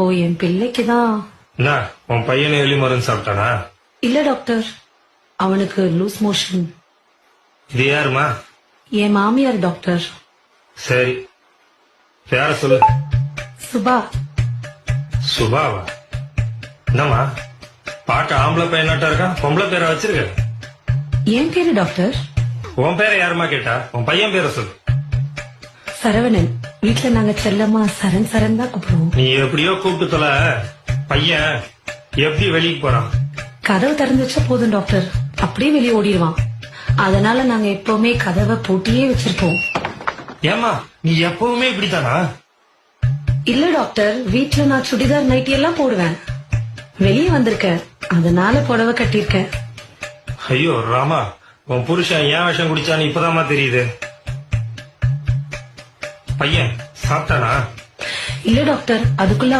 இப்போ என் பிள்ளைக்குதான். என்ன உன் பையனை எலி மருந்து சாப்பிட்டானா? இல்ல டாக்டர், அவனுக்கு லூஸ் மோஷன். இது யாருமா? என் மாமியார் டாக்டர். சரி, பேர சொல்லு. சுபா. சுபாவா? என்னம்மா பார்க்க ஆம்பளை பையனாட்டா இருக்கா, பொம்பளை பேரை வச்சிருக்க? என் பேரு டாக்டர் உன் பேரை யாருமா கேட்டா? உன் பையன் பேரை சொல்லு. சரவணன். வீட்டுல நாங்க செல்லமா சரண் சரண் தான் கூப்பிடுவோம். நீ எப்படியோ கூப்பிட்டு தொலை. பையன் எப்படி வெளியே போறான்? கதவு திறந்து வச்சா போதும் டாக்டர், அப்படியே வெளியே ஓடிடுவான். அதனால நாங்க எப்பவுமே கதவை பூட்டியே வச்சிருப்போம். ஏமா நீ எப்பவுமே இப்படித்தானா? இல்ல டாக்டர், வீட்டுல நான் சுடிதார் நைட்டி எல்லாம் போடுவேன். வெளியே வந்திருக்கேன், அதனால புடவை கட்டியிருக்கேன். ஐயோ ராமா, உன் புருஷன் ஏன் விஷம் குடிச்சான்னு இப்பதாம்மா தெரியுது. பையன் சாப்பிட்டானா? இல்ல டாக்டர், அதுக்குள்ள